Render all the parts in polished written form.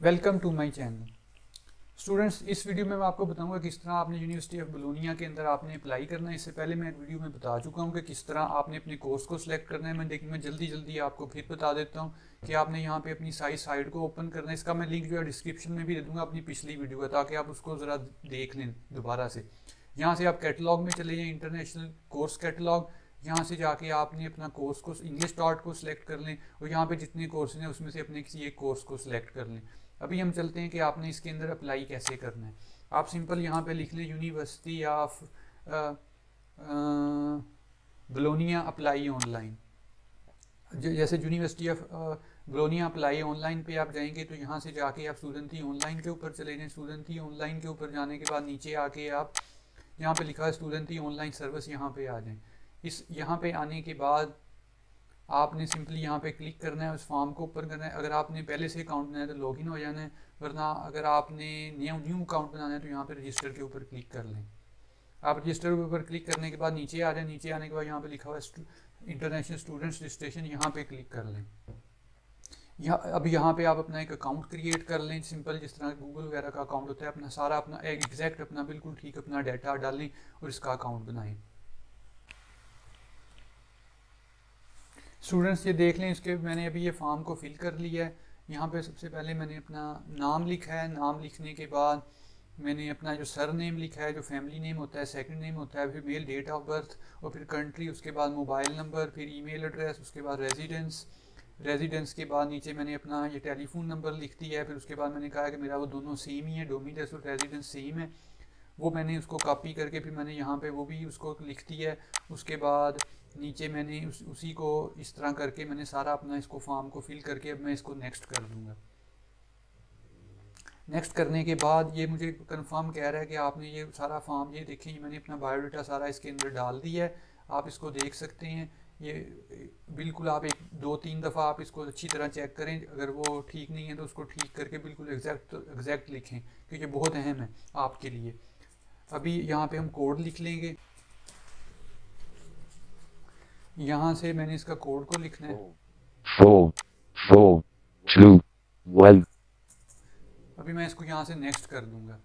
Welcome to my channel. Students, इस video में मैं आपको बताऊंगा किस तरह आपने यूनिवर्सिटी ऑफ बोलोनिया के अंदर आपने अप्लाई करना है। इससे पहले मैं वीडियो में बता चुका हूं कि किस तरह आपने अपने कोर्स को सिलेक्ट करना है। मैं जल्दी आपको फिर बता देता हूं कि आपने यहाँ पे अपनी साइट को ओपन करना है। इसका मैं लिंक जो है डिस्क्रिप्शन में भी दे दूँगा अपनी पिछली वीडियो का, ताकि आप उसको ज़रा देख लें दोबारा से। यहाँ से आप कैटलॉग में चले जाएँ, इंटरनेशनल कोर्स कैटलॉग। यहाँ से जाके आपने अपना कोर्स को इंग्लिश स्टार्ट को सिलेक्ट कर लें और यहाँ पे जितने कोर्स हैं उसमें से अपने किसी एक कोर्स को सिलेक्ट कर लें। अभी हम चलते हैं कि आपने इसके अंदर अप्लाई कैसे करना है। आप सिंपल यहाँ पे लिख लें university of Bologna apply online. जैसे university of Bologna apply online पे आप जाएंगे तो यहाँ से जाके आप स्टूडेंट ही ऑनलाइन के ऊपर चले जाएं। स्टूडेंट ही ऑनलाइन के ऊपर जाने के बाद नीचे आके आप यहाँ पे लिखा है स्टूडेंट ही ऑनलाइन सर्विस, यहाँ पे आ जाएं। इस यहाँ पे आने के बाद आपने सिंपली यहाँ पे क्लिक करना है, उस फॉर्म को ओपन करना है। अगर आपने पहले से अकाउंट बनाया तो लॉगिन हो जाना है, वरना अगर आपने न्यू अकाउंट बनाना है तो यहाँ पे रजिस्टर के ऊपर क्लिक कर लें। आप रजिस्टर के ऊपर क्लिक करने के बाद नीचे आ जाए। नीचे आने के बाद यहाँ पे लिखा हुआ है इंटरनेशनल स्टूडेंट्स रजिस्ट्रेशन, यहाँ पे क्लिक कर लें। अब यहाँ पे आप अपना एक अकाउंट क्रिएट कर लें, सिंपल जिस तरह गूगल वगैरह का अकाउंट होता है। अपना सारा अपना एग्जैक्ट अपना बिल्कुल ठीक अपना डाटा डालें और इसका अकाउंट बनाएं। स्टूडेंट्स ये देख लें, इसके मैंने अभी ये फॉर्म को फिल कर लिया है। यहाँ पे सबसे पहले मैंने अपना नाम लिखा है। नाम लिखने के बाद मैंने अपना जो सर नेम लिखा है, जो फैमिली नेम होता है, सेकंड नेम होता है, फिर मेल डेट ऑफ बर्थ और फिर कंट्री, उसके बाद मोबाइल नंबर, फिर ईमेल एड्रेस, उसके बाद रेजिडेंस के बाद नीचे मैंने अपना ये टेलीफोन नंबर लिख दिया है। फिर उसके बाद मैंने कहा कि मेरा वो दोनों सेम ही है, डोमिसाइल और रेजिडेंस सेम है। वो मैंने उसको कॉपी करके फिर मैंने यहाँ पे वो भी उसको लिख दिया है। उसके बाद नीचे मैंने उसी को इस तरह करके मैंने सारा अपना इसको फॉर्म को फिल करके अब मैं इसको नेक्स्ट कर दूंगा। नेक्स्ट करने के बाद ये मुझे कंफर्म कह रहा है कि आपने ये सारा फॉर्म, ये देखें, ये मैंने अपना बायोडाटा सारा इसके अंदर डाल दिया है। आप इसको देख सकते हैं। ये बिल्कुल आप एक दो तीन दफ़ा आप इसको अच्छी तरह चेक करें। अगर वो ठीक नहीं है तो उसको ठीक करके बिल्कुल एग्जैक्ट लिखें, क्योंकि बहुत अहम है आपके लिए। अभी यहाँ पे हम कोड लिख लेंगे। यहाँ से मैंने इसका कोड को लिखना है। 4, 4, 2, 1. अभी मैं इसको यहाँ से नेक्स्ट कर दूंगा।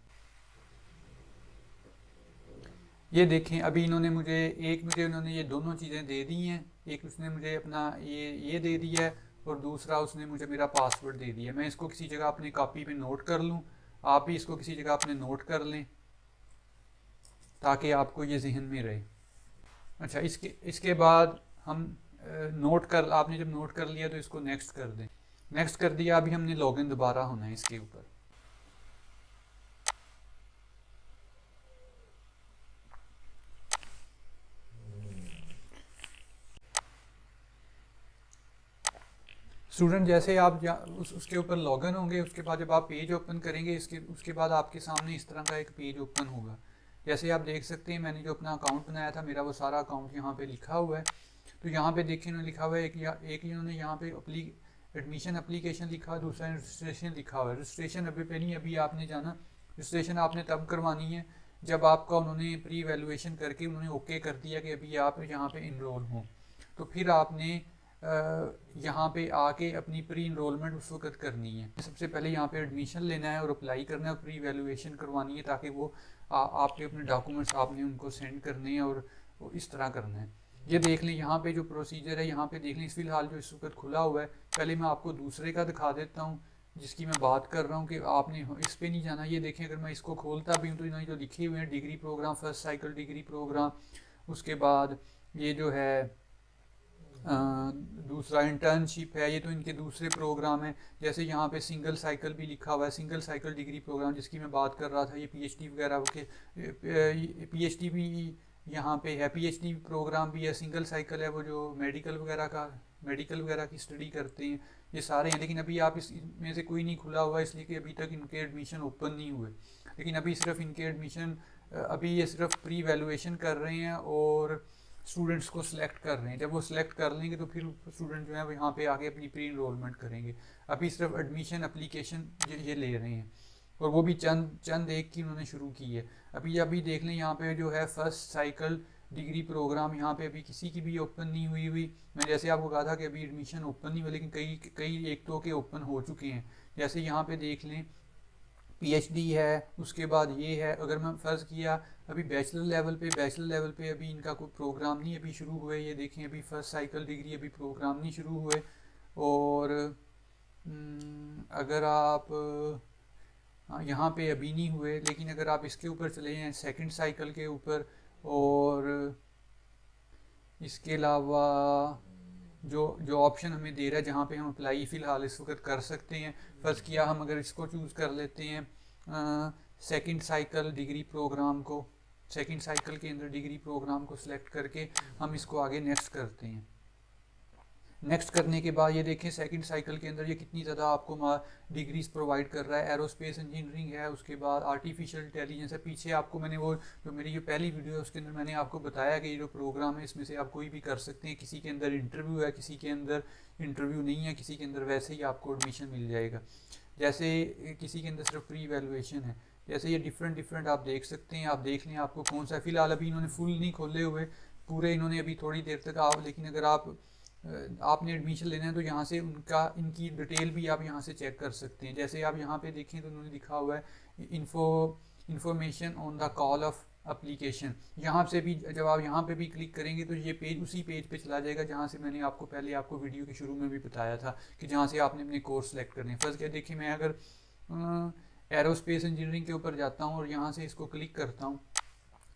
ये देखें, अभी मुझे इन्होंने ये दोनों चीज़ें दे दी हैं। एक उसने मुझे अपना ये दे दिया है और दूसरा उसने मुझे मेरा पासवर्ड दे दिया है। मैं इसको किसी जगह अपनी कॉपी पे नोट कर लूँ। आप भी इसको किसी जगह अपने नोट कर लें ताकि आपको ये जहन में रहे। अच्छा, इसके बाद हम आपने जब नोट कर लिया तो इसको नेक्स्ट कर दें। नेक्स्ट कर दिया। अभी हमने लॉगिन दोबारा होना है इसके ऊपर। स्टूडेंट, जैसे आप उसके ऊपर लॉगिन होंगे, उसके बाद जब आप पेज ओपन करेंगे उसके बाद आपके सामने इस तरह का एक पेज ओपन होगा। जैसे आप देख सकते हैं, मैंने जो अपना अकाउंट बनाया था, मेरा वो सारा अकाउंट यहाँ पे लिखा हुआ है। तो यहाँ पे देखिए इन्होंने लिखा हुआ है एक इन्होंने यहाँ पे एडमिशन एप्लीकेशन लिखा है, दूसरा रजिस्ट्रेशन लिखा हुआ है। रजिस्ट्रेशन अभी पे नहीं, अभी आपने जाना। रजिस्ट्रेशन आपने तब करवानी है जब आपका उन्होंने प्री वैल्यूएशन करके उन्होंने ओके कर दिया कि अभी आप यहाँ पे इनरोल हों। तो फिर आपने यहाँ पे आके अपनी प्री इनरोलमेंट उस वक्त करनी है। सबसे पहले यहाँ पे एडमिशन लेना है और अप्लाई करना है, प्री वैल्यूएशन करवानी है, ताकि वो आपके अपने डॉक्यूमेंट्स आपने उनको सेंड करने हैं और इस तरह करना है। ये देख लें, यहाँ पे जो प्रोसीजर है यहाँ पे देख लें। फिलहाल जो इस वक्त खुला हुआ है, पहले मैं आपको दूसरे का दिखा देता हूँ जिसकी मैं बात कर रहा हूँ कि आपने इस पे नहीं जाना। ये देखें, अगर मैं इसको खोलता भी हूँ तो इन्होंने जो लिखे हुए हैं degree program, first cycle degree program, उसके बाद ये जो है दूसरा इंटर्नशिप है, ये तो इनके दूसरे प्रोग्राम है। जैसे यहाँ पे सिंगल साइकिल भी लिखा हुआ है, सिंगल साइकिल डिग्री प्रोग्राम जिसकी मैं बात कर रहा था। ये पीएचडी वगैरह के पीएचडी भी यहाँ पे है, पीएचडी प्रोग्राम भी है। सिंगल साइकिल है वो जो मेडिकल वगैरह की स्टडी करते हैं, ये सारे हैं। लेकिन अभी आप इसमें से कोई नहीं खुला हुआ, इसलिए कि अभी तक इनके एडमिशन ओपन नहीं हुए। लेकिन अभी सिर्फ इनके एडमिशन अभी ये सिर्फ प्री वैल्यूएशन कर रहे हैं और स्टूडेंट्स को सिलेक्ट कर रहे हैं। जब वो सिलेक्ट कर लेंगे तो फिर स्टूडेंट जो है वो यहाँ पे आके अपनी प्री इनरोलमेंट करेंगे। अभी सिर्फ एडमिशन एप्लीकेशन ये ले रहे हैं और वो भी चंद एक की उन्होंने शुरू की है। अभी देख लें, यहाँ पे जो है फर्स्ट साइकिल डिग्री प्रोग्राम, यहाँ पे अभी किसी की भी ओपन नहीं हुई। मैं जैसे आपको कहा था कि अभी एडमिशन ओपन नहीं हुई, लेकिन कई एक दो के ओपन हो चुके हैं। जैसे यहाँ पे देख लें पीएचडी है, उसके बाद ये है। अगर मैं फ़र्ज़ किया अभी बैचलर लेवल पे अभी इनका कोई प्रोग्राम नहीं अभी शुरू हुए, ये देखें अभी फर्स्ट साइकिल डिग्री अभी प्रोग्राम नहीं शुरू हुए। और अगर आप यहाँ पे अभी नहीं हुए, लेकिन अगर आप इसके ऊपर चले जाएँ सेकंड साइकिल के ऊपर, और इसके अलावा जो जो ऑप्शन हमें दे रहा है जहाँ पे हम अप्लाई फ़िलहाल इस वक्त कर सकते हैं, फ़र्ज़ किया हम अगर इसको चूज़ कर लेते हैं सेकंड साइकिल डिग्री प्रोग्राम को, सेकंड साइकिल के अंदर डिग्री प्रोग्राम को सिलेक्ट करके हम इसको आगे नेक्स्ट करते हैं। नेक्स्ट करने के बाद ये देखें सेकंड साइकिल के अंदर ये कितनी ज़्यादा आपको डिग्रीज प्रोवाइड कर रहा है। एरोस्पेस इंजीनियरिंग है, उसके बाद आर्टिफिशियल इंटेलिजेंस है। पीछे आपको मैंने वो जो मेरी ये पहली वीडियो है उसके अंदर मैंने आपको बताया कि ये जो प्रोग्राम है इसमें से आप कोई भी कर सकते हैं। किसी के अंदर इंटरव्यू है, किसी के अंदर इंटरव्यू नहीं है, किसी के अंदर वैसे ही आपको एडमिशन मिल जाएगा। जैसे किसी के अंदर सिर्फ प्री वैल्यूएशन है। जैसे ये डिफरेंट आप देख सकते हैं, आप देख लें आपको कौन सा। फ़िलहाल अभी इन्होंने फुल नहीं खोले हुए पूरे, इन्होंने अभी थोड़ी देर तक लेकिन अगर आपने एडमिशन लेना है तो यहाँ से इनकी डिटेल भी आप यहाँ से चेक कर सकते हैं। जैसे आप यहाँ पे देखें तो उन्होंने लिखा हुआ है information on the call of application. यहाँ से भी जब आप यहाँ पे भी क्लिक करेंगे तो ये पेज उसी पेज पे चला जाएगा जहाँ से मैंने आपको पहले आपको वीडियो के शुरू में भी बताया था कि जहाँ से आपने अपने कोर्स सेलेक्ट करने हैं। फर्स्ट क्या देखिए, मैं अगर एरोस्पेस इंजीनियरिंग के ऊपर जाता हूँ और यहाँ से इसको क्लिक करता हूँ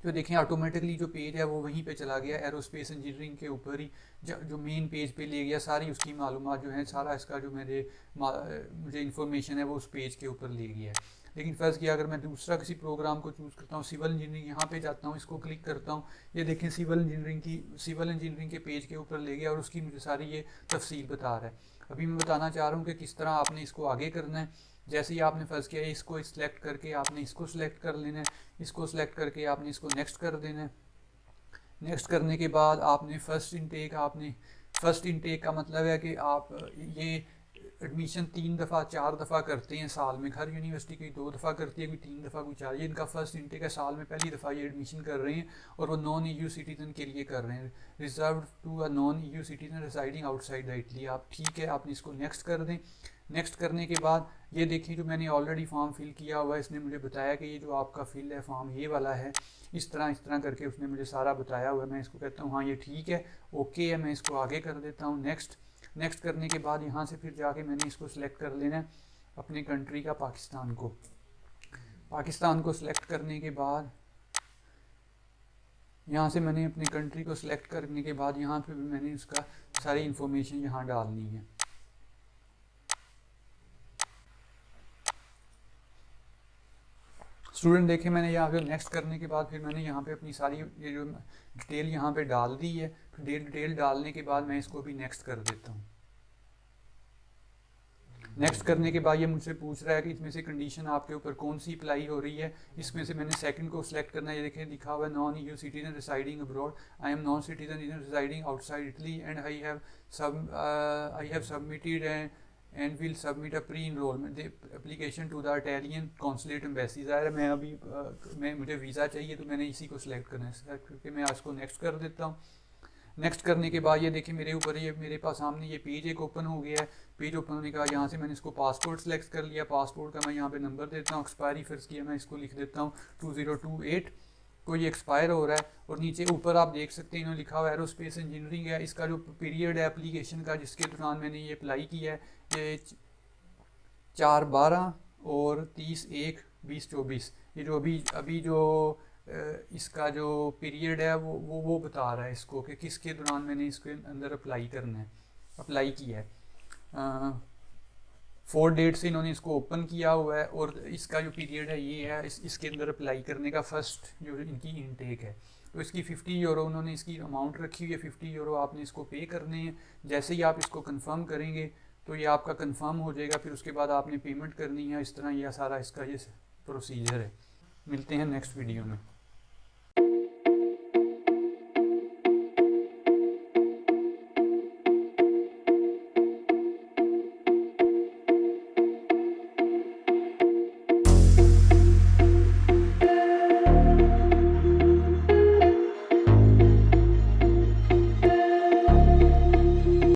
तो देखें ऑटोमेटिकली जो पेज है वो वहीं पे चला गया, एरोस्पेस इंजीनियरिंग के ऊपर ही जो मेन पेज पे ले गया। सारी उसकी मालूमात जो है, सारा इसका जो मुझे इन्फॉर्मेशन है वो उस पेज के ऊपर ले गया है। लेकिन फ़र्ज़ किया अगर मैं दूसरा किसी प्रोग्राम को चूज़ करता हूँ, सिविल इंजीनियरिंग, यहाँ पे जाता हूँ, इसको क्लिक करता हूँ, ये देखें सिविल इंजीनियरिंग के पेज के ऊपर ले गया और उसकी मुझे सारी ये तफसील बता रहा है। अभी मैं बताना चाह रहा हूँ कि किस तरह आपने इसको आगे करना है। जैसे ही आपने फ़र्ज़ किया इसको सिलेक्ट करके आपने इसको सिलेक्ट कर लेना है, इसको सिलेक्ट करके आपने इसको नेक्स्ट कर देना है। नेक्स्ट करने के बाद आपने फ़र्स्ट इनटेक का मतलब है कि आप ये एडमिशन 3 दफ़ा 4 दफ़ा करते हैं साल में। हर यूनिवर्सिटी कोई 2 दफ़ा करती है, कोई 3 दफ़ा, कोई 4। ये इनका फर्स्ट इनटेक है, साल में पहली दफ़ा ये एडमिशन कर रहे हैं और वो नॉन EU सिटीज़न के लिए कर रहे हैं, reserve to a non EU citizen residing outside the Italy. आप ठीक है, आपने इसको नेक्स्ट कर दें। नेक्स्ट करने के बाद ये देखिए जो मैंने ऑलरेडी फॉर्म फिल किया हुआ है, इसने मुझे बताया कि ये जो आपका फिल है फॉर्म ये वाला है, इस तरह करके उसने मुझे सारा बताया हुआ है। मैं इसको कहता हूँ हाँ ये ठीक है, ओके है, मैं इसको आगे कर देता हूँ नेक्स्ट करने के बाद यहाँ से फिर जाके मैंने इसको सिलेक्ट कर लेना है अपने कंट्री का, पाकिस्तान को सिलेक्ट करने के बाद यहाँ से मैंने अपनी कंट्री को सिलेक्ट करने के बाद यहाँ पे भी मैंने उसका सारी इन्फॉर्मेशन यहाँ डालनी है। स्टूडेंट देखें मैंने यहाँ पे नेक्स्ट करने के बाद फिर मैंने यहाँ पे अपनी सारी ये जो डिटेल यहाँ पे डाल दी है। फिर डिटेल डालने के बाद मैं इसको भी नेक्स्ट कर देता हूँ। नेक्स्ट करने के बाद ये मुझसे पूछ रहा है कि इसमें से कंडीशन आपके ऊपर कौन सी अप्लाई हो रही है। इसमें से मैंने सेकंड को सिलेक्ट करना है। ये देखें लिखा हुआ है non EU citizen residing abroad. I am non citizen residing outside Italy and I have submitted and will submit a pre-enrollment application to the Italian consulate embassy। ज़ाहिर है मैं मुझे वीज़ा चाहिए तो मैंने इसी को सिलेक्ट करना है, क्योंकि मैं इसको नेक्स्ट कर देता हूँ। नेक्स्ट करने के बाद ये देखिए मेरे पास सामने ये पेज एक ओपन हो गया है। पेज ओपन होने के बाद यहाँ से मैंने इसको पासपोर्ट सेलेक्ट कर लिया। पासपोर्ट का मैं यहाँ पे नंबर देता हूँ, एक्सपायरी फ़र्ज़ किया मैं इसको लिख देता हूँ 2028 को ये एक्सपायर हो रहा है। और नीचे ऊपर आप देख सकते हैं इन्होंने लिखा हुआ एरोस्पेस इंजीनियरिंग है। इसका जो पीरियड है एप्लीकेशन का जिसके दौरान मैंने ये अप्लाई किया है, ये 4/12 और 30/1/2024। ये जो अभी जो इसका जो पीरियड है वो बता रहा है इसको कि किसके दौरान मैंने इसके अंदर अप्लाई किया है। 4 डेट से इन्होंने इसको ओपन किया हुआ है और इसका जो पीरियड है ये है इसके अंदर अप्लाई करने का फर्स्ट जो इनकी इनटेक है। तो इसकी 50 यूरो उन्होंने इसकी अमाउंट रखी हुई है। 50 यूरो आपने इसको पे करने हैं। जैसे ही आप इसको कंफर्म करेंगे तो ये आपका कंफर्म हो जाएगा। फिर उसके बाद आपने पेमेंट करनी है। इस तरह यह सारा इसका ये प्रोसीजर है। मिलते हैं नेक्स्ट वीडियो में।